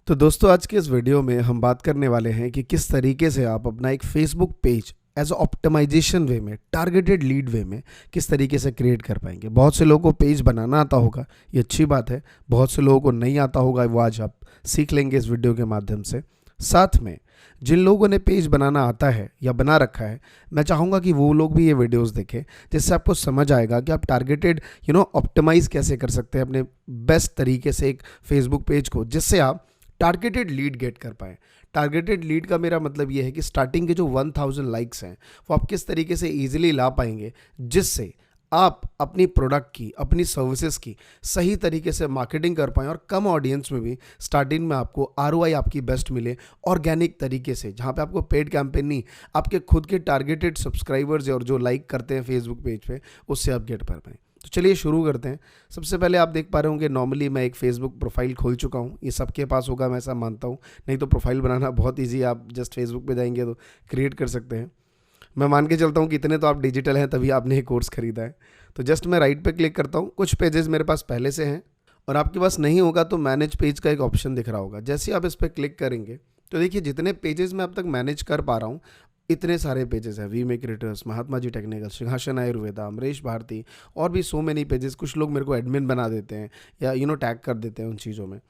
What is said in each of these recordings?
तो दोस्तों आज के इस वीडियो में हम बात करने वाले हैं कि किस तरीके से आप अपना एक फेसबुक पेज एज ऑप्टिमाइजेशन वे में, टारगेटेड लीड वे में किस तरीके से क्रिएट कर पाएंगे। बहुत से लोगों को पेज बनाना आता होगा, ये अच्छी बात है। बहुत से लोगों को नहीं आता होगा, वो आज आप सीख लेंगे इस वीडियो के माध्यम से। साथ में जिन लोगों ने पेज बनाना आता है या बना रखा है, मैं चाहूँगा कि वो लोग भी ये वीडियोस देखें, जिससे आपको समझ आएगा कि आप टारगेटेड ऑप्टिमाइज़ कैसे कर सकते हैं अपने बेस्ट तरीके से एक फेसबुक पेज को, जिससे आप टारगेटेड लीड गेट कर पाएँ। टारगेटेड लीड का मेरा मतलब ये है कि स्टार्टिंग के जो 1000 लाइक्स हैं वो आप किस तरीके से ईजिली ला पाएंगे, जिससे आप अपनी प्रोडक्ट की, अपनी सर्विसेज की सही तरीके से मार्केटिंग कर पाएँ और कम ऑडियंस में भी स्टार्टिंग में आपको आरओआई आपकी बेस्ट मिले ऑर्गेनिक तरीके से, जहाँ पे आपको पेड कैंपेन नहीं, आपके खुद के टारगेटेड सब्सक्राइबर्स और जो लाइक करते हैं फेसबुक पेज पे, उससे आप गेट कर पाएँ। तो चलिए शुरू करते हैं। सबसे पहले आप देख पा रहे होंगे, नॉर्मली मैं एक फेसबुक प्रोफाइल खोल चुका हूँ। ये सबके पास होगा, मैं ऐसा मानता हूँ। नहीं तो प्रोफाइल बनाना बहुत ईजी है, आप जस्ट फेसबुक पे जाएंगे तो क्रिएट कर सकते हैं। मैं मान के चलता हूँ कि इतने तो आप डिजिटल हैं, तभी आपने ये कोर्स खरीदा है। तो जस्ट मैं राइट पे क्लिक करता हूँ। कुछ पेजेस मेरे पास पहले से हैं और आपके पास नहीं होगा तो मैनेज पेज का एक ऑप्शन दिख रहा होगा। जैसे आप इस पर क्लिक करेंगे तो देखिए जितने पेजेस मैं अब तक मैनेज कर पा रहा हूँ, इतने सारे पेजेस हैं। We make creators, Mahatma ji technical, Singhasan Ayurveda, Amrish Bharti, और भी सो मेनी पेजेस। कुछ लोग मेरे को एडमिन बना देते हैं या टैग कर देते हैं उन चीज़ों में।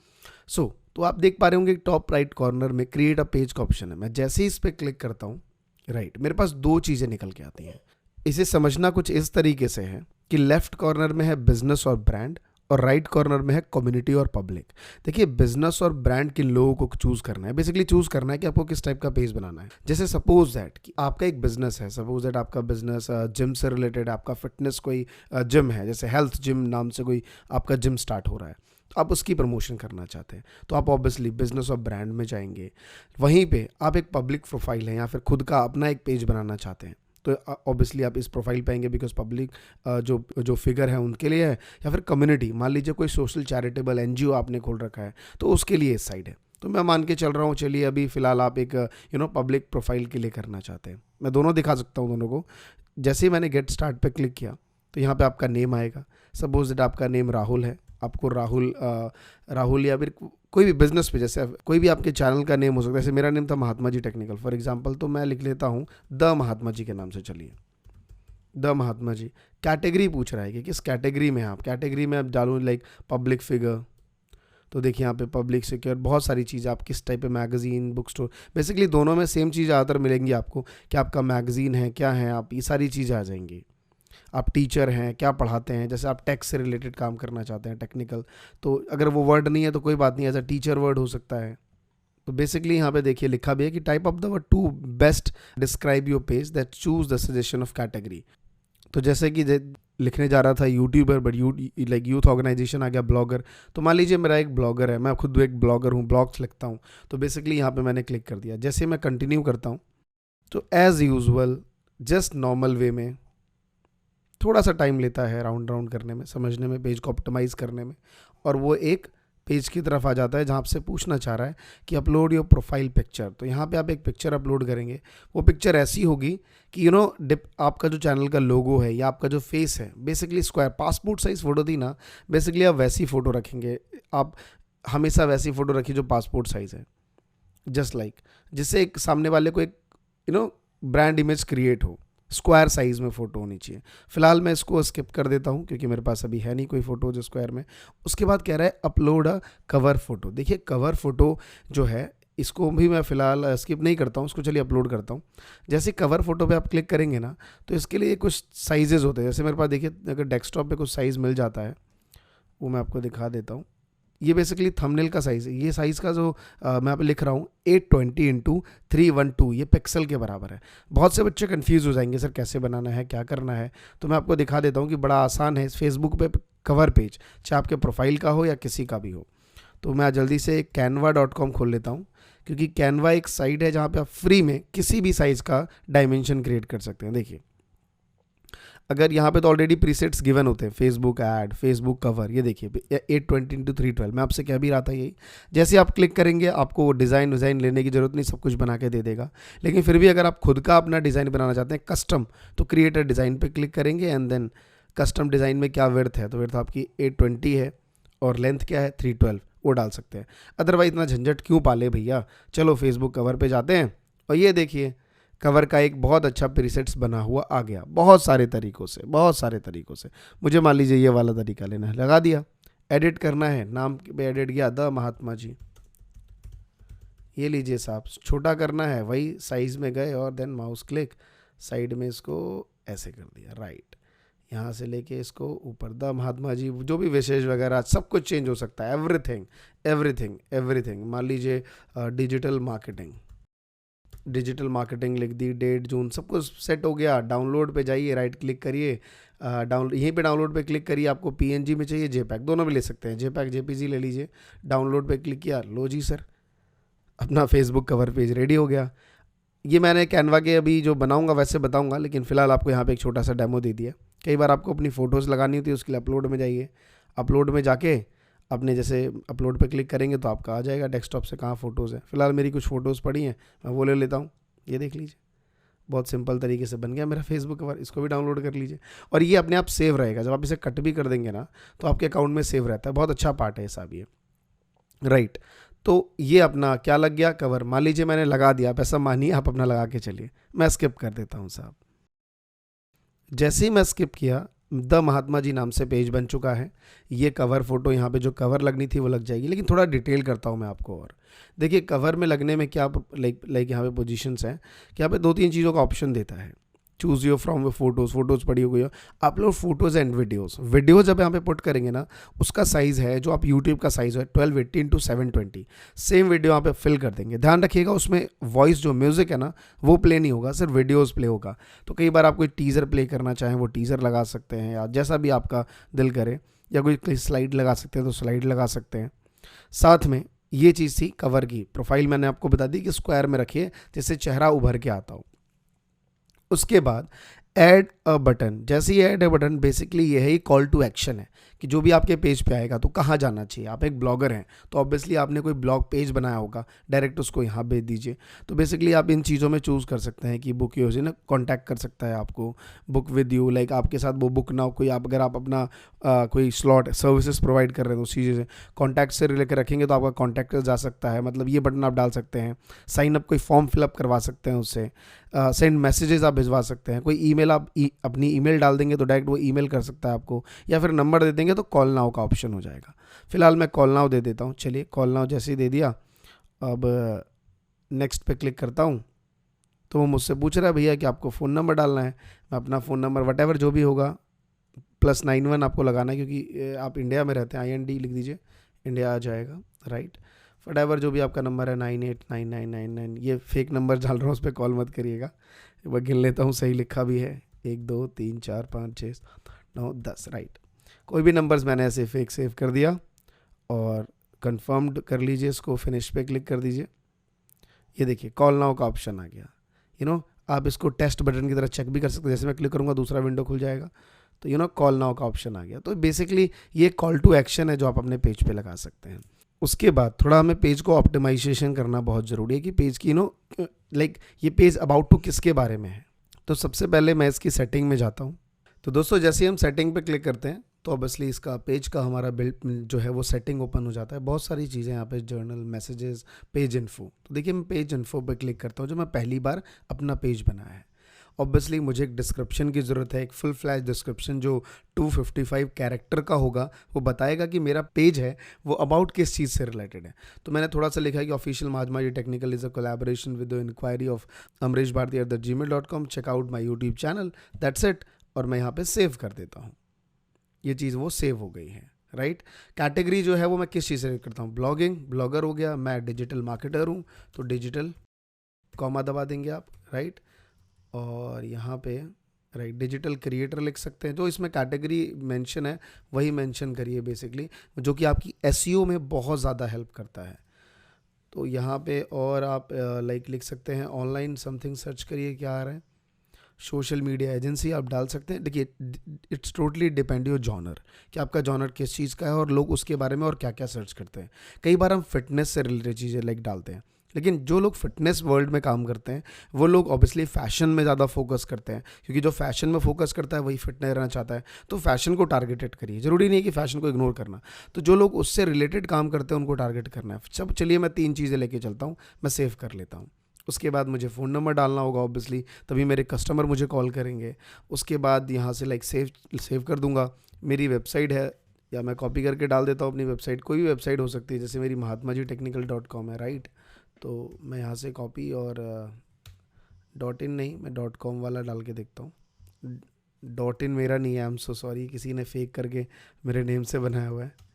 तो आप देख पा रहे होंगे टॉप राइट कॉर्नर में क्रिएट अ पेज का ऑप्शन है। मैं जैसे ही इस पर क्लिक करता हूँ, राइट, मेरे पास दो चीज़ें निकल के आती हैं। इसे समझना कुछ इस तरीके से है कि लेफ्ट कॉर्नर में है बिजनेस और ब्रांड और राइट कॉर्नर में है कम्युनिटी और पब्लिक। देखिए, बिजनेस और ब्रांड किन लोगों को चूज करना है, बेसिकली चूज करना है कि आपको किस टाइप का पेज बनाना है। जैसे सपोज दैट कि आपका एक बिजनेस है, सपोज दैट आपका बिजनेस जिम से रिलेटेड, आपका फिटनेस कोई जिम है, जैसे हेल्थ जिम नाम से कोई आपका जिम स्टार्ट हो रहा है, तो आप उसकी प्रमोशन करना चाहते हैं, तो आप ऑब्वियसली बिजनेस और ब्रांड में जाएंगे। वहीं पे आप एक पब्लिक प्रोफाइल है या फिर खुद का अपना एक पेज बनाना चाहते हैं, तो ऑब्वियसली आप इस प्रोफाइल पे आएंगे, बिकॉज पब्लिक जो जो फिगर है उनके लिए है, या फिर कम्युनिटी, मान लीजिए कोई सोशल चैरिटेबल एनजीओ आपने खोल रखा है तो उसके लिए इस साइड है। तो मैं मान के चल रहा हूँ, चलिए अभी फिलहाल आप एक पब्लिक प्रोफाइल के लिए करना चाहते हैं। मैं दोनों दिखा सकता हूँ दोनों को। जैसे ही मैंने गेट स्टार्ट पे क्लिक किया तो यहाँ पे आपका नेम आएगा। सपोज दैट आपका नेम राहुल है, आपको राहुल या फिर कोई भी बिजनेस पे, जैसे कोई भी आपके चैनल का नेम हो सकता है। जैसे मेरा नेम था महात्मा जी टेक्निकल फॉर एग्जांपल, तो मैं लिख लेता हूँ द महात्मा जी के नाम से। चलिए, द महात्मा जी। कैटेगरी पूछ रहा है कि किस कैटेगरी में आप, कैटेगरी में आप डालूँ लाइक पब्लिक फिगर, तो देखिए यहाँ पे पब्लिक सिक्योर, बहुत सारी चीज़, आप किस टाइप पे मैगजीन, बुक स्टोर, बेसिकली दोनों में सेम चीज़ ज़्यादातर मिलेंगी आपको कि आपका मैगजीन है क्या है, आप ये सारी चीज़ें आ जाएंगी। आप टीचर हैं, क्या पढ़ाते हैं, जैसे आप टेक से रिलेटेड काम करना चाहते हैं, टेक्निकल, तो अगर वो वर्ड नहीं है तो कोई बात नहीं, एज अ टीचर वर्ड हो सकता है। तो बेसिकली यहाँ पे देखिए लिखा भी है कि type of the word to best describe your page that choose the suggestion of category. तो जैसे कि लिखने जा रहा था YouTuber, but like youth organization आ गया ब्लॉगर। तो मान लीजिए मेरा एक ब्लॉगर है, मैं खुद एक ब्लॉगर हूँ, ब्लॉग्स लिखता हूँ, तो बेसिकली यहाँ पे मैंने क्लिक कर दिया। जैसे मैं कंटिन्यू करता हूँ तो as usual just normal way में थोड़ा सा टाइम लेता है राउंड करने में, समझने में, पेज को ऑप्टिमाइज़ करने में, और वो एक पेज की तरफ आ जाता है जहाँ आपसे पूछना चाह रहा है कि अपलोड योर प्रोफाइल पिक्चर। तो यहाँ पे आप एक पिक्चर अपलोड करेंगे। वो पिक्चर ऐसी होगी कि आपका जो चैनल का लोगो है या आपका जो फेस है, basically square, passport size photo थी ना, बेसिकली आप वैसी फ़ोटो रखेंगे। आप हमेशा वैसी फ़ोटो रखिए जो पासपोर्ट साइज़ है, जस्ट लाइक, जिससे एक सामने वाले को एक ब्रांड इमेज क्रिएट हो। स्क्वायर साइज़ में फ़ोटो होनी चाहिए। फिलहाल मैं इसको स्किप कर देता हूँ क्योंकि मेरे पास अभी है नहीं कोई फ़ोटो जो स्क्वायर में। उसके बाद कह रहा है अपलोड अ कवर फ़ोटो। देखिए, कवर फ़ोटो जो है इसको भी मैं फ़िलहाल स्किप नहीं करता हूँ, उसको चलिए अपलोड करता हूँ। जैसे कवर फ़ोटो पे आप क्लिक करेंगे ना, तो इसके लिए कुछ साइजेज़ होते हैं। जैसे मेरे पास देखिए, अगर डेस्कटॉप पे कुछ साइज़ मिल जाता है, वो मैं आपको दिखा देता हूँ। ये बेसिकली थंबनेल का साइज़ है। ये साइज़ का जो मैं यहाँ पे लिख रहा हूँ 820x312, ये पिक्सल के बराबर है। बहुत से बच्चे कंफ्यूज हो जाएंगे, सर कैसे बनाना है, क्या करना है। तो मैं आपको दिखा देता हूँ कि बड़ा आसान है। फेसबुक पे कवर पेज, चाहे आपके प्रोफाइल का हो या किसी का भी हो। तो मैं जल्दी से canva.com खोल लेता हूँ, क्योंकि कैनवा एक साइट है जहाँ पर आप फ्री में किसी भी साइज़ का डायमेंशन क्रिएट कर सकते हैं। देखिए, अगर यहाँ पे तो ऑलरेडी प्रीसेट्स गिवन होते हैं, फेसबुक ऐड, फेसबुक कवर, ये देखिए 820x312, मैं आपसे कह भी रहा था यही। जैसे आप क्लिक करेंगे आपको वो डिज़ाइन लेने की ज़रूरत नहीं, सब कुछ बना के दे देगा। लेकिन फिर भी अगर आप खुद का अपना डिज़ाइन बनाना चाहते हैं कस्टम, तो क्रिएटर डिज़ाइन पे क्लिक करेंगे एंड देन कस्टम डिज़ाइन में क्या विड्थ है, तो विड्थ आपकी 820 है और लेंथ क्या है 312। वो डाल सकते हैं। अदरवाइज इतना झंझट क्यों पाले भैया, चलो फेसबुक कवर पे जाते हैं और ये देखिए कवर का एक बहुत अच्छा प्रीसेट्स बना हुआ आ गया, बहुत सारे तरीक़ों से, बहुत सारे तरीक़ों से। मुझे मान लीजिए ये वाला तरीका लेना है, लगा दिया, एडिट करना है, नाम पे एडिट किया द महात्मा जी, ये लीजिए साहब, छोटा करना है वही साइज़ में गए और देन माउस क्लिक, साइड में इसको ऐसे कर दिया, राइट, यहाँ से लेके इसको ऊपर, द महात्मा जी, जो भी विशेष वगैरह सब कुछ चेंज हो सकता है, एवरीथिंग एवरीथिंग एवरीथिंग। मान लीजिए डिजिटल मार्केटिंग लिख दी, डेट जून, सब कुछ सेट हो गया। डाउनलोड पे जाइए, राइट क्लिक करिए, यहीं पे डाउनलोड पे क्लिक करिए, आपको पीएनजी में चाहिए, जेपैक, दोनों में ले सकते हैं, जेपैक जेपीजी ले लीजिए। डाउनलोड पे क्लिक किया, लो जी सर, अपना फेसबुक कवर पेज रेडी हो गया। ये मैंने कैनवा के अभी जो बनाऊंगा वैसे बताऊंगा, लेकिन फ़िलहाल आपको यहाँ पे एक छोटा सा डेमो दे दिया। कई बार आपको अपनी फ़ोटोज़ लगानी होती है, उसके लिए अपलोड में जाइए, अपलोड में जाके अपने जैसे अपलोड पे क्लिक करेंगे तो आपका आ जाएगा डेस्कटॉप से कहाँ फ़ोटोज़ है। फ़िलहाल मेरी कुछ फ़ोटोज़ पड़ी हैं, मैं वो ले लेता हूँ, ये देख लीजिए, बहुत सिंपल तरीके से बन गया मेरा फेसबुक कवर। इसको भी डाउनलोड कर लीजिए और ये अपने आप सेव रहेगा, जब आप इसे कट भी कर देंगे ना तो आपके अकाउंट में सेव रहता है। बहुत अच्छा पार्ट है साहब ये, राइट। तो ये अपना क्या लग गया कवर, मान लीजिए मैंने लगा दिया, आप ऐसा मानिए आप अपना लगा के चलिए, मैं स्किप कर देता हूँ साहब। जैसे ही मैं स्किप किया, द महात्मा जी नाम से पेज बन चुका है। ये कवर फोटो यहाँ पे जो कवर लगनी थी वो लग जाएगी, लेकिन थोड़ा डिटेल करता हूँ मैं आपको। और देखिए कवर में लगने में क्या लाइक यहाँ पे पोजीशंस हैं कि यहाँ पे 2-3 चीज़ों का ऑप्शन देता है। चूज़ योर फ्रॉम फोटोज़ पड़ी हो गई हो, अपलोड फोटोज़ एंड वीडियो जब यहाँ पे पुट करेंगे ना, उसका साइज़ है जो आप यूट्यूब का साइज़ है 1280 × 720। सेम वीडियो यहाँ पे फिल कर देंगे। ध्यान रखिएगा उसमें वॉइस जो म्यूज़िक है ना वो प्ले नहीं होगा, सिर्फ वीडियोज़ प्ले होगा। तो कई बार आप कोई टीज़र प्ले करना चाहें वो टीज़र लगा सकते हैं, या जैसा भी आपका दिल करे, या कोई स्लाइड लगा सकते हैं तो स्लाइड लगा सकते हैं। साथ में ये चीज़ थी कवर की प्रोफाइल, मैंने आपको बता दी कि स्क्वायर में रखिए जिससे चेहरा उभर के आता हो। उसके बाद ऐड अ बटन, जैसे ही ऐड अ बटन, बेसिकली ये है कॉल टू एक्शन है कि जो भी आपके पेज पे आएगा तो कहाँ जाना चाहिए। आप एक ब्लॉगर हैं तो ऑब्वियसली आपने कोई ब्लॉग पेज बनाया होगा, डायरेक्ट उसको यहाँ भेज दीजिए। तो बेसिकली आप इन चीज़ों में चूज़ कर सकते हैं कि बुक यूज ना कॉन्टैक्ट कर सकता है आपको, बुक विद यू, लाइक आपके साथ वो बुक ना हो कोई, आप अगर आप अपना कोई स्लॉट सर्विसेज प्रोवाइड कर रहे हैं तो उस चीज़ से कॉन्टैक्ट से रिलेट रखेंगे तो आपका कॉन्टैक्ट जा सकता है, मतलब ये बटन आप डाल सकते हैं। साइन अप कोई फॉर्म फिलअप करवा सकते हैं उससे, सेंड मैसेजेस आप भिजवा सकते हैं, कोई ईमेल आप अपनी ईमेल डाल देंगे तो डायरेक्ट वो ईमेल कर सकता है आपको, या फिर नंबर दे देंगे तो कॉल नाउ का ऑप्शन हो जाएगा। फिलहाल मैं कॉल नाउ दे देता हूँ। चलिए कॉल नाउ जैसे ही दे दिया, अब नेक्स्ट पे क्लिक करता हूँ तो वो मुझसे पूछ रहा है भैया कि आपको फ़ोन नंबर डालना है। मैं अपना फ़ोन नंबर वटेवर जो भी होगा +91 आपको लगाना है, क्योंकि आप इंडिया में रहते हैं, IND लिख दीजिए, इंडिया आ जाएगा, राइट। वटेवर जो भी आपका नंबर है 989999, ये फेक नंबर डाल रहा हूँ, उस पर कॉल मत करिएगा। एक बार गिन लेता हूँ, सही लिखा भी है, 1 2 3 4 5 6 9 10, राइट। कोई भी नंबर्स मैंने ऐसे फेक सेव कर दिया और कंफर्म्ड कर लीजिए, इसको फिनिश पे क्लिक कर दीजिए। ये देखिए कॉल नाउ का ऑप्शन आ गया। आप इसको टेस्ट बटन की तरह चेक भी कर सकते हैं, जैसे मैं क्लिक करूँगा दूसरा विंडो खुल जाएगा, तो कॉल नाउ का ऑप्शन आ गया। तो बेसिकली ये कॉल टू एक्शन है जो आप अपने पेज पे लगा सकते हैं। उसके बाद थोड़ा हमें पेज को ऑप्टिमाइजेशन करना बहुत ज़रूरी है कि पेज की लाइक ये पेज अबाउट टू किसके बारे में है। तो सबसे पहले मैं इसकी सेटिंग में जाता हूँ। तो दोस्तों जैसे ही हम सेटिंग पे क्लिक करते हैं तो ऑब्वियसली इसका पेज का हमारा बिल्ड जो है वो सेटिंग ओपन हो जाता है। बहुत सारी चीज़ें यहाँ पे, जर्नल, मैसेजेस, पेज इन्फो। तो देखिए मैं पेज इन्फो पे क्लिक करता हूँ, जो मैं पहली बार अपना पेज बनाया है। ऑब्वियसली मुझे एक डिस्क्रिप्शन की ज़रूरत है, एक फुल फ्लैश डिस्क्रिप्शन जो 255 कैरेक्टर का होगा, वो बताएगा कि मेरा पेज है वो अबाउट किस चीज़ से रिलेटेड है। तो मैंने थोड़ा सा लिखा है कि official Mahatma ji technical is a collaboration with the inquiry of amreshbharti@gmail.com, check out my YouTube channel, that's it. और मैं यहाँ पे सेव कर देता हूँ, ये चीज़ वो सेव हो गई है, राइट। कैटेगरी जो है वो मैं किस चीज़ से करता हूँ, ब्लॉगिंग, ब्लॉगर हो गया, मैं डिजिटल मार्केटर हूँ तो डिजिटल, कॉमा दबा देंगे आप, राइट। और यहाँ पे राइट डिजिटल क्रिएटर लिख सकते हैं। जो इसमें कैटेगरी मेंशन है वही मेंशन करिए बेसिकली, जो कि आपकी एसईओ में बहुत ज़्यादा हेल्प करता है। तो यहाँ पे और आप लाइक लिख सकते हैं ऑनलाइन समथिंग, सर्च करिए क्या आ रहा है, सोशल मीडिया एजेंसी आप डाल सकते हैं। देखिए it's totally depend your genre, कि आपका जॉनर किस चीज़ का है और लोग उसके बारे में और क्या क्या सर्च करते हैं। कई बार हम फिटनेस से रिलेटेड चीज़ें लाइक डालते हैं, लेकिन जो लोग फिटनेस वर्ल्ड में काम करते हैं वो लोग ऑब्वियसली फैशन में ज़्यादा फोकस करते हैं, क्योंकि जो फैशन में फोकस करता है वही फिटनेस रहना चाहता है। तो फैशन को टारगेटेड करिए, ज़रूरी नहीं है कि फैशन को इग्नोर करना। तो जो लोग उससे रिलेटेड काम करते हैं उनको टारगेट करना है। सब चलिए मैं 3 चीज़ें लेके चलता हूँ, मैं सेव कर लेता हूँ। उसके बाद मुझे फ़ोन नंबर डालना होगा ऑब्वियसली, तभी मेरे कस्टमर मुझे कॉल करेंगे। उसके बाद यहाँ से लाइक सेव कर दूंगा। मेरी वेबसाइट है, या मैं कॉपी करके डाल देता हूँ अपनी वेबसाइट, कोई भी वेबसाइट हो सकती है, जैसे मेरी mahatmaji.technical.com है, राइट। तो मैं यहाँ से कॉपी और .in नहीं, मैं .com वाला डाल के देखता हूँ। .in मेरा नहीं है, आई एम सो सॉरी, किसी ने फेक करके मेरे नेम से बनाया हुआ है।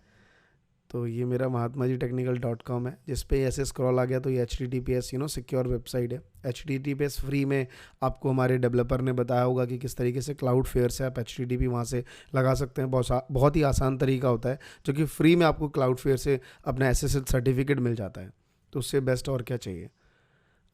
तो ये मेरा mahatmaji.technical.com है, जिस पे ऐसे स्क्रॉल आ गया तो ये HTTPS सिक्योर वेबसाइट है। HTTPS फ्री में आपको हमारे डेवलपर ने बताया होगा कि किस तरीके से Cloudflare से आप HTTP वहाँ से लगा सकते हैं। बहुत ही आसान तरीका होता है, जो कि फ्री में आपको Cloudflare से अपना SSL सर्टिफिकेट मिल जाता है। तो उससे बेस्ट और क्या चाहिए।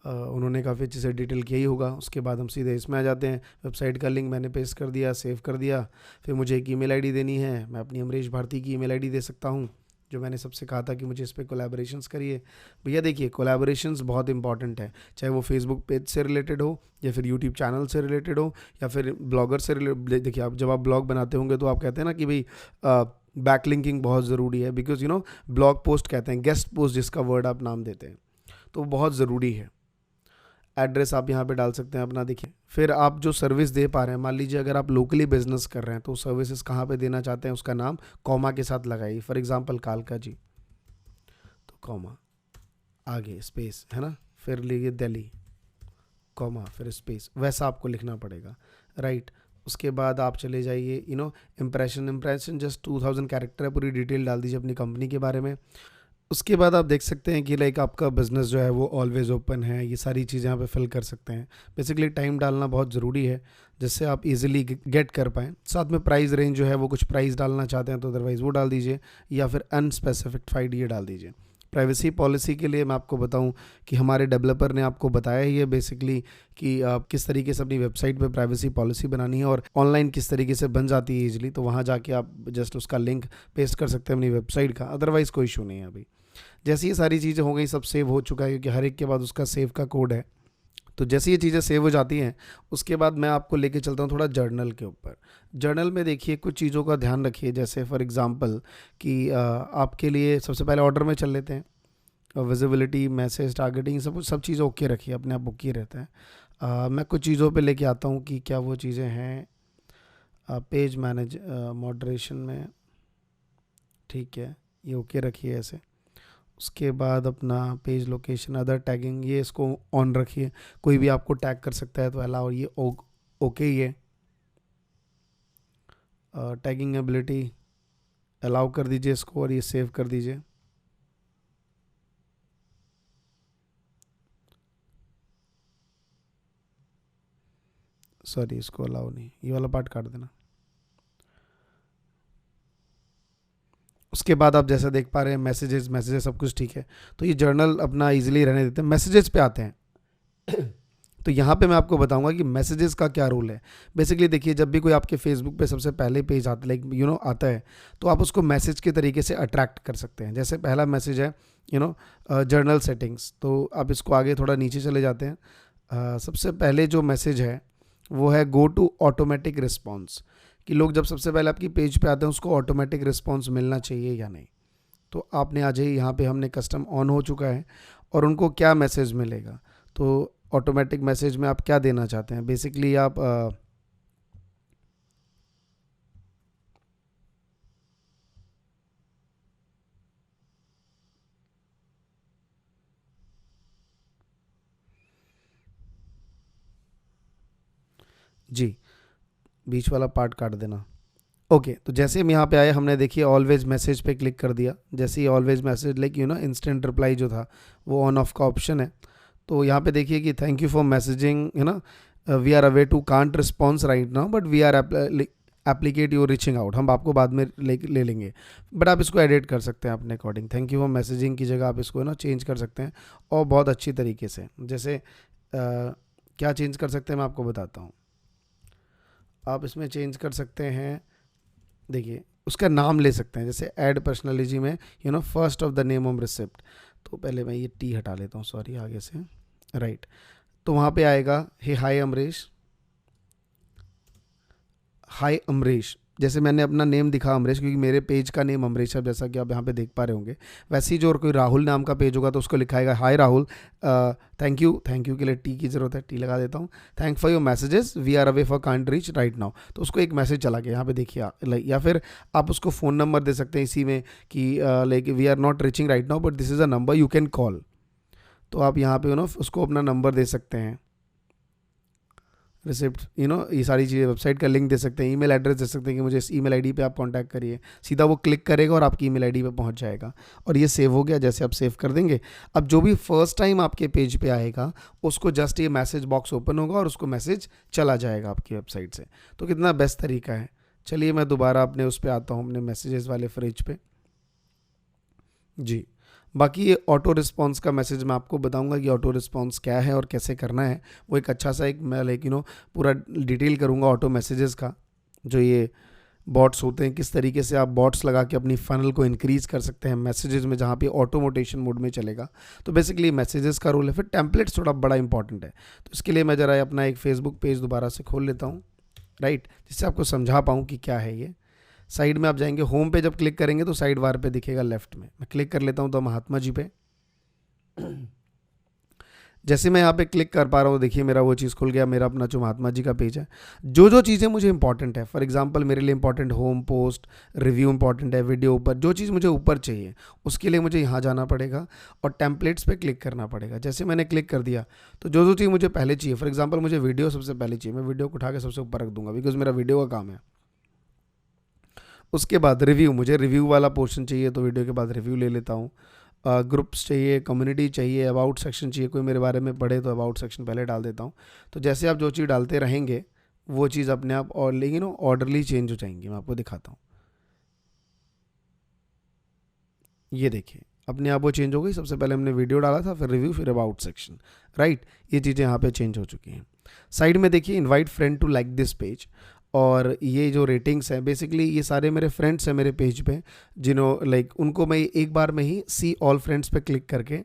उन्होंने काफ़ी अच्छे से डिटेल किया ही होगा। उसके बाद हम सीधे इसमें आ जाते हैं। वेबसाइट का लिंक मैंने पेस्ट कर दिया, सेव कर दिया। फिर मुझे एक ईमेल आईडी देनी है। मैं अपनी अमरीश भारती की ईमेल आईडी दे सकता हूँ, जो मैंने सबसे कहा था कि मुझे इस पर कोलैबोरेशंस करिए। भैया देखिए, कोलैबोरेशंस बहुत इंपॉर्टेंट है, चाहे वो फेसबुक पेज से रिलेटेड हो, या फिर यूट्यूब चैनल से रिलेटेड हो, या फिर ब्लॉगर से रिलेटेड। देखिए, आप जब आप ब्लॉग बनाते होंगे तो आप कहते हैं ना कि भाई बैकलिंकिंग बहुत ज़रूरी है, बिकॉज ब्लॉग पोस्ट कहते हैं, गेस्ट पोस्ट जिसका वर्ड आप नाम देते हैं, तो बहुत ज़रूरी है। एड्रेस आप यहाँ पे डाल सकते हैं अपना। देखिए, फिर आप जो सर्विस दे पा रहे हैं, मान लीजिए अगर आप लोकली बिजनेस कर रहे हैं तो सर्विसेज कहाँ पे देना चाहते हैं, उसका नाम कॉमा के साथ लगाइए। फॉर एग्जांपल कालका जी, तो कॉमा, आगे स्पेस है ना, फिर लीजिए दिल्ली, कॉमा, फिर स्पेस, वैसा आपको लिखना पड़ेगा, राइट। उसके बाद आप चले जाइए इम्प्रेशन जस्ट 2000 कैरेक्टर है, पूरी डिटेल डाल दीजिए अपनी कंपनी के बारे में। उसके बाद आप देख सकते हैं कि लाइक आपका बिज़नेस जो है वो ऑलवेज़ ओपन है, ये सारी चीज़ें यहाँ पे फिल कर सकते हैं। बेसिकली टाइम डालना बहुत ज़रूरी है, जिससे आप इजीली गेट कर पाएँ। साथ में प्राइस रेंज जो है वो कुछ प्राइस डालना चाहते हैं तो अदरवाइज़ वो डाल दीजिए, या फिर अनस्पेसिफिकाइड ये डाल दीजिए। प्राइवेसी पॉलिसी के लिए मैं आपको बताऊं कि हमारे डेवलपर ने आपको बताया ही है बेसिकली कि आप किस तरीके से अपनी वेबसाइट पे प्राइवेसी पॉलिसी बनानी है, और ऑनलाइन किस तरीके से बन जाती है ईजिली। तो वहाँ जाके आप जस्ट उसका लिंक पेस्ट कर सकते हैं अपनी वेबसाइट का, अदरवाइज़ कोई इशू नहीं है। अभी जैसे ये सारी चीज़ें हो गई, सब सेव हो चुका है, क्योंकि हर एक के बाद उसका सेव का कोड है। तो जैसे ये चीज़ें सेव हो जाती हैं, उसके बाद मैं आपको लेके चलता हूँ थोड़ा जर्नल के ऊपर। जर्नल में देखिए कुछ चीज़ों का ध्यान रखिए, जैसे फॉर एग्जांपल कि आपके लिए सबसे पहले ऑर्डर में चल लेते हैं। विजिबिलिटी, मैसेज, टारगेटिंग, सब चीज़ें ओके रखिए, अपने आप ओके रहता है। मैं कुछ चीज़ों पे लेके आता हूँ कि क्या वो चीज़ें हैं। पेज मैनेज मॉडरेशन में, ठीक है, ये ओके रखिए ऐसे। उसके बाद अपना पेज लोकेशन, अदर टैगिंग, ये इसको ऑन रखिए। कोई भी आपको टैग कर सकता है तो अलाउ, ये ओके ही है। टैगिंग एबिलिटी अलाउ कर दीजिए इसको, और ये सेव कर दीजिए। सॉरी, इसको अलाउ नहीं, ये वाला पार्ट काट देना। उसके बाद आप जैसा देख पा रहे हैं मैसेजेस सब कुछ ठीक है। तो ये जर्नल अपना इजीली रहने देते हैं। मैसेजेस पे आते हैं तो यहाँ पे मैं आपको बताऊंगा कि मैसेजेस का क्या रूल है। बेसिकली देखिए, जब भी कोई आपके फेसबुक पे सबसे पहले पेज आता है, लाइक आता है, तो आप उसको मैसेज के तरीके से अट्रैक्ट कर सकते हैं। जैसे पहला मैसेज है जर्नल सेटिंग्स, तो आप इसको आगे थोड़ा नीचे चले जाते हैं। सबसे पहले जो मैसेज है वो है गो टू ऑटोमेटिक रिस्पॉन्स, कि लोग जब सबसे पहले आपकी पेज पे आते हैं उसको ऑटोमेटिक रिस्पॉन्स मिलना चाहिए या नहीं। तो आपने आज ही यहाँ पे हमने कस्टम ऑन हो चुका है, और उनको क्या मैसेज मिलेगा। तो ऑटोमेटिक मैसेज में आप क्या देना चाहते हैं, बेसिकली आप जी, बीच वाला पार्ट काट देना। ओके, तो जैसे हम यहाँ पे आए, हमने देखिए ऑलवेज मैसेज पे क्लिक कर दिया। जैसे ही always message like instant reply जो था वो ऑन ऑफ का ऑप्शन है। तो यहाँ पे देखिए कि thank you for messaging, we are away to can't response right now, but we are appreciate you reaching out. हम आपको बाद में ले लेंगे, बट आप इसको एडिट कर सकते हैं अपने according. Thank you for messaging की जगह आप इसको चेंज कर सकते हैं, और बहुत अच्छी तरीके से। जैसे क्या चेंज कर सकते हैं मैं आपको बताता हूँ। आप इसमें चेंज कर सकते हैं, देखिए उसका नाम ले सकते हैं। जैसे ऐड पर्सनलिटी में first of the name of receipt, तो पहले मैं ये टी हटा लेता हूँ, सॉरी आगे से, राइट। तो वहाँ पे आएगा हे हाय अमरीश, हाय अमरीश। जैसे मैंने अपना नेम दिखा अमरीश, क्योंकि मेरे पेज का नेम अमरीश है, जैसा कि आप यहाँ पे देख पा रहे होंगे। वैसे ही जो और कोई राहुल नाम का पेज होगा तो उसको लिखाएगा hi Rahul, thank you, thank you के लिए टी की ज़रूरत है, टी लगा देता हूँ। Thank for your messages, we are away for can't reach right now. तो उसको एक मैसेज चला गया यहाँ पे देखिए, या फिर आप उसको फ़ोन नंबर दे सकते हैं इसी में कि like we are not reaching right now but this is a number you can call. तो आप यहाँ पे उसको अपना नंबर दे सकते हैं, रिसिप्ट, ये सारी चीज़ें, वेबसाइट का लिंक दे सकते हैं, ईमेल एड्रेस दे सकते हैं कि मुझे इस ईमेल आईडी पे आप कांटेक्ट करिए। सीधा वो क्लिक करेगा और आपकी ईमेल आईडी पे पहुंच जाएगा। और ये सेव हो गया, जैसे आप सेव कर देंगे। अब जो भी फर्स्ट टाइम आपके पेज पे आएगा उसको जस्ट ये मैसेज बॉक्स ओपन होगा और उसको मैसेज चला जाएगा आपकी वेबसाइट से। तो कितना बेस्ट तरीका है। चलिए मैं दोबारा अपने उस पर आता हूँ, अपने मैसेजेस वाले फ्रिज पे जी। बाकी ये ऑटो रिस्पॉन्स का मैसेज मैं आपको बताऊंगा कि ऑटो रिस्पॉन्स क्या है और कैसे करना है। वो एक अच्छा सा एक मैं पूरा डिटेल करूंगा ऑटो मैसेजेस का। जो ये बॉट्स होते हैं, किस तरीके से आप बॉट्स लगा के अपनी फनल को इंक्रीज़ कर सकते हैं मैसेजेस में, जहाँ पे ऑटोमोटेशन मोड में चलेगा। तो बेसिकली मैसेजेस का रोल है। फिर टेम्पलेट्स थोड़ा बड़ा इंपॉर्टेंट है। तो इसके लिए मैं ज़रा अपना एक फेसबुक पेज दोबारा से खोल लेता हूँ, राइट, जिससे आपको समझा पाऊँ कि क्या है ये। साइड में आप जाएंगे, होम पे जब क्लिक करेंगे तो साइड बार पे दिखेगा लेफ्ट में। मैं क्लिक कर लेता हूँ तो महात्मा जी पे। जैसे मैं यहाँ पे क्लिक कर पा रहा हूँ, देखिए मेरा वो चीज़ खुल गया, मेरा अपना जो महात्मा जी का पेज है। जो जो चीज़ें मुझे इंपॉर्टेंट है, फॉर एग्जांपल मेरे लिए important home, post, review important है, वीडियो ऊपर, जो चीज़ मुझे ऊपर चाहिए उसके लिए मुझे यहाँ जाना पड़ेगा और टेम्पलेट्स पे क्लिक करना पड़ेगा। जैसे मैंने क्लिक कर दिया तो जो जो चीज़ मुझे पहले चाहिए, फॉर एग्जाम्पल मुझे वीडियो सबसे पहले चाहिए, मैं वीडियो को उठा के सबसे ऊपर रख दूंगा बिकॉज मेरा वीडियो का काम है। उसके बाद रिव्यू, मुझे रिव्यू वाला पोर्शन चाहिए तो वीडियो के बाद रिव्यू ले लेता हूँ। ग्रुप्स चाहिए, कम्युनिटी चाहिए, अबाउट सेक्शन चाहिए, कोई मेरे बारे में पढ़े तो अबाउट सेक्शन पहले डाल देता हूँ। तो जैसे आप जो चीज़ डालते रहेंगे वो चीज़ अपने आप और लेकिन ऑर्डरली चेंज हो जाएंगी। मैं आपको दिखाता हूँ, ये देखिए अपने आप वो चेंज हो गई। सबसे पहले हमने वीडियो डाला था, फिर रिव्यू, फिर अबाउट सेक्शन, राइट। ये चीज़ें यहाँ पे चेंज हो चुकी हैं। साइड में देखिए invite friend to like this page, और ये जो रेटिंग्स हैं बेसिकली ये सारे मेरे फ्रेंड्स हैं मेरे पेज पे, उनको मैं एक बार में ही सी ऑल फ्रेंड्स पे क्लिक करके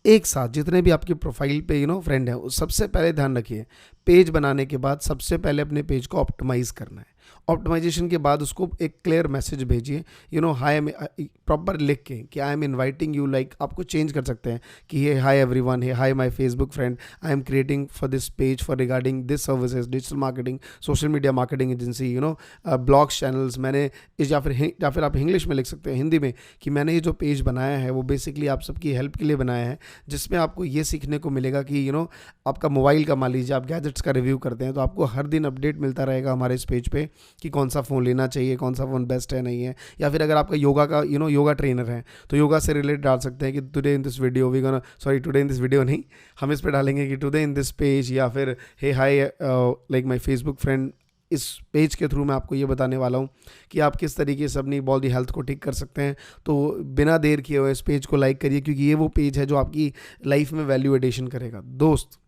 एक साथ जितने भी आपकी प्रोफाइल पे फ्रेंड है, सबसे पहले ध्यान रखिए पेज बनाने के बाद सबसे पहले अपने पेज को ऑप्टिमाइज़ करना है। ऑप्टिमाइजेशन के बाद उसको एक क्लियर मैसेज भेजिए, हाय, प्रॉपर लिख के कि आई एम इनवाइटिंग यू, आपको चेंज कर सकते हैं कि ये hi everyone, hey hi my Facebook friend, I am creating for this page for regarding this services, digital marketing, social media marketing agency, blogs, channels. मैंने या फिर आप इंग्लिश में लिख सकते हैं, हिंदी में, कि मैंने ये जो पेज बनाया है वो बेसिकली आप सबकी हेल्प के लिए बनाया है, जिसमें आपको ये सीखने को मिलेगा कि आपका मोबाइल का, मान लीजिए आप गैजेट्स का रिव्यू करते हैं तो आपको हर दिन अपडेट मिलता रहेगा हमारे इस पेज पे कि कौन सा फ़ोन लेना चाहिए, कौन सा फ़ोन बेस्ट है, नहीं है। या फिर अगर आपका योगा का योगा ट्रेनर है तो योगा से रिलेटेड डाल सकते हैं कि today in this video we gonna, sorry today in this video नहीं, हम इस पे डालेंगे कि टुडे इन दिस पेज, या फिर hey hi like my Facebook friend. इस पेज के थ्रू मैं आपको ये बताने वाला हूँ कि आप किस तरीके से अपनी बॉडी हेल्थ को ठीक कर सकते हैं। तो बिना देर किए हुए इस पेज को लाइक करिए, क्योंकि ये वो पेज है जो आपकी लाइफ में वैल्यू एडिशन करेगा। दोस्त,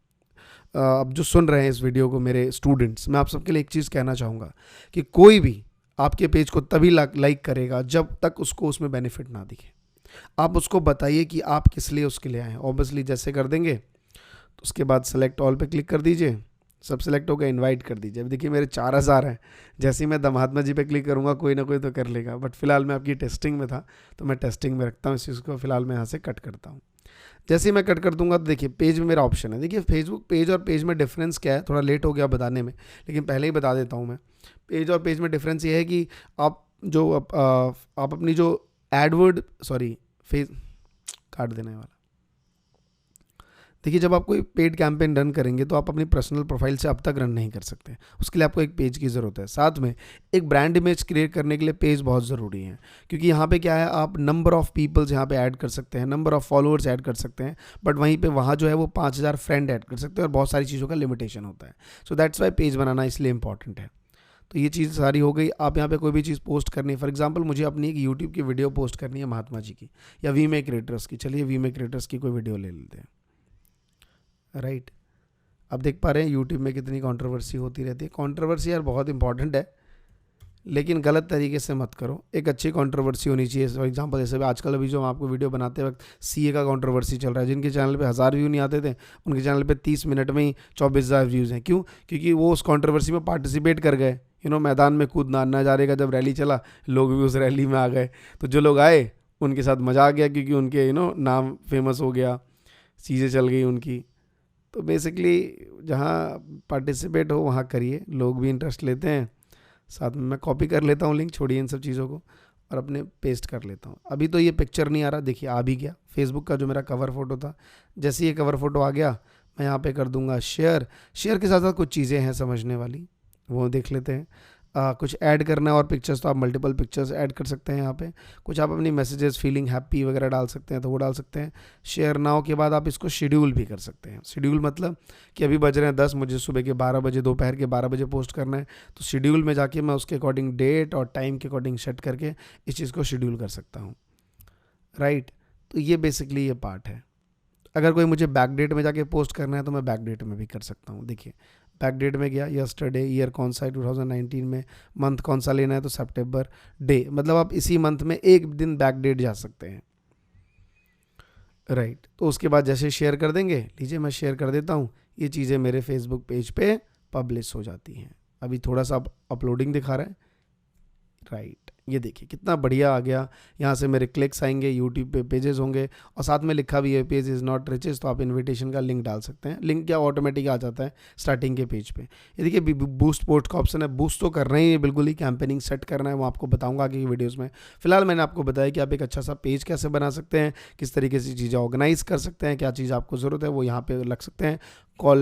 अब जो सुन रहे हैं इस वीडियो को, मेरे स्टूडेंट्स, मैं आप सबके लिए एक चीज़ कहना चाहूँगा कि कोई भी आपके पेज को तभी लाइक करेगा जब तक उसको उसमें बेनिफिट ना दिखे। आप उसको बताइए कि आप किस लिए उसके लिए आए हैं। ऑब्वियसली जैसे कर देंगे तो उसके बाद सेलेक्ट ऑल पे क्लिक कर दीजिए, सब सेलेक्ट हो गया, इनवाइट कर दीजिए। अब देखिए मेरे 4000 हैं, जैसे ही मैं महात्मा जी पे क्लिक करूँगा कोई ना कोई तो कर लेगा, बट फिलहाल मैं आपकी टेस्टिंग में था तो मैं टेस्टिंग में रखता हूँ इस चीज़ को। फिलहाल मैं यहाँ से कट करता हूँ। जैसे ही मैं कट कर दूंगा तो देखिए पेज में मेरा ऑप्शन है। देखिए फेसबुक पेज और पेज में डिफरेंस क्या है, थोड़ा लेट हो गया बताने में, लेकिन पहले ही बता देता हूँ मैं। पेज और पेज में डिफरेंस ये है कि आप अपनी जो एडवर्ड, सॉरी फेस काट देने वाला, देखिए जब आप कोई पेड कैंपेन रन करेंगे तो आप अपनी पर्सनल प्रोफाइल से अब तक रन नहीं कर सकते। उसके लिए आपको एक पेज की ज़रूरत है। साथ में एक ब्रांड इमेज क्रिएट करने के लिए पेज बहुत ज़रूरी है, क्योंकि यहाँ पे क्या है, आप नंबर ऑफ़ पीपल्स यहाँ पे ऐड कर सकते हैं, नंबर ऑफ़ फॉलोअर्स ऐड कर सकते हैं, बट वहीं पे वहाँ जो है वो 5000 फ्रेंड ऐड कर सकते हैं और बहुत सारी चीज़ों का लिमिटेशन होता है। सो दैट्स वाई पेज बनाना इसलिए इंपॉर्टेंट है। तो ये चीज़ सारी हो गई। आप यहाँ पे कोई भी चीज़ पोस्ट करनी है, फॉर एग्जांपल मुझे अपनी एक यूट्यूब की वीडियो पोस्ट करनी है महात्मा जी की या वी मे क्रिएटर्स की। चलिए वी मे क्रिएटर्स की कोई वीडियो ले लेते हैं, राइट। अब देख पा रहे हैं यूट्यूब में कितनी कंट्रोवर्सी होती रहती है। कंट्रोवर्सी यार बहुत इंपॉर्टेंट है, लेकिन गलत तरीके से मत करो। एक अच्छी कंट्रोवर्सी होनी चाहिए। फॉर एग्जांपल जैसे भी आजकल अभी जो हम आपको वीडियो बनाते वक्त सीए का कंट्रोवर्सी चल रहा है, जिनके चैनल पे 1000 व्यू नहीं आते थे, उनके चैनल पे 30 मिनट में ही 24,000 व्यूज़ हैं। क्यों? क्योंकि वो उस कंट्रोवर्सी में पार्टिसिपेट कर गए। मैदान में कूदना, नजारे का जब रैली चला, लोग भी उस रैली में आ गए। तो जो लोग आए उनके साथ मजा आ गया, क्योंकि उनके नाम फेमस हो गया, चीज़ें चल गई उनकी। तो बेसिकली जहाँ पार्टिसिपेट हो वहाँ करिए, लोग भी इंटरेस्ट लेते हैं। साथ में मैं कॉपी कर लेता हूँ लिंक, छोड़िए इन सब चीज़ों को, और अपने पेस्ट कर लेता हूँ। अभी तो ये पिक्चर नहीं आ रहा, देखिए आ भी गया। फेसबुक का जो मेरा कवर फ़ोटो था, जैसे ये कवर फ़ोटो आ गया, मैं यहाँ पे कर दूंगा शेयर। शेयर के साथ साथ कुछ चीज़ें हैं समझने वाली, वो देख लेते हैं। कुछ ऐड करना है और पिक्चर्स, तो आप मल्टीपल पिक्चर्स ऐड कर सकते हैं यहाँ पे। कुछ आप अपनी मैसेजेस, फीलिंग हैप्पी वगैरह डाल सकते हैं, तो वो डाल सकते हैं। शेयर नाउ के बाद आप इसको शेड्यूल भी कर सकते हैं। शेड्यूल मतलब कि अभी बज रहे हैं 10, मुझे सुबह के 12 बजे, दोपहर के 12 बजे पोस्ट करना है, तो शेड्यूल में जाके मैं उसके अकॉर्डिंग डेट और टाइम के अकॉर्डिंग सेट करके इस चीज़ को शेड्यूल कर सकता हूँ, राइट। तो ये बेसिकली ये पार्ट है। अगर कोई मुझे बैक डेट में जाके पोस्ट करना है तो मैं बैक डेट में भी कर सकता हूँ। देखिए बैक डेट में गया, यस्टरडे, ईयर कौन सा है 2019 में, मंथ कौन सा लेना है तो सितंबर, डे मतलब आप इसी मंथ में एक दिन बैक डेट जा सकते हैं, राइट। तो उसके बाद जैसे शेयर कर देंगे, लीजिए मैं शेयर कर देता हूँ, ये चीज़ें मेरे फेसबुक पेज पे पब्लिश हो जाती हैं। अभी थोड़ा सा अपलोडिंग दिखा रहा है, राइट। ये देखिए कितना बढ़िया आ गया। यहाँ से मेरे क्लिक्स आएंगे, यूट्यूब पे पेजेस होंगे, और साथ में लिखा भी है पेज इज़ नॉट रिचेस, तो आप इनविटेशन का लिंक डाल सकते हैं। लिंक क्या ऑटोमेटिक आ जाता है स्टार्टिंग के पेज पे। ये देखिए बूस्ट पोस्ट का ऑप्शन है, बूस्ट तो कर रहे हैं, बिल्कुल ही कैंपेनिंग सेट करना है, वो आपको बताऊंगा आगे की वीडियोज़ में। फिलहाल मैंने आपको बताया कि आप एक अच्छा सा पेज कैसे बना सकते हैं, किस तरीके से चीज़ें ऑर्गेनाइज कर सकते हैं, क्या चीज़ आपको ज़रूरत है वो यहाँ पे लग सकते हैं। कॉल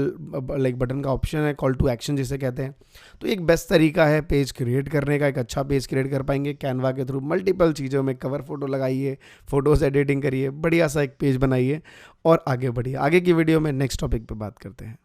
लाइक बटन का ऑप्शन है, कॉल टू एक्शन जिसे कहते हैं। तो एक बेस्ट तरीका है पेज क्रिएट करने का। एक अच्छा पेज क्रिएट कर पाएंगे कैनवा के थ्रू, मल्टीपल चीज़ों में कवर फोटो लगाइए, फोटोज़ एडिटिंग करिए, बढ़िया सा एक पेज बनाइए और आगे बढ़िए। आगे की वीडियो में नेक्स्ट टॉपिक पे बात करते हैं।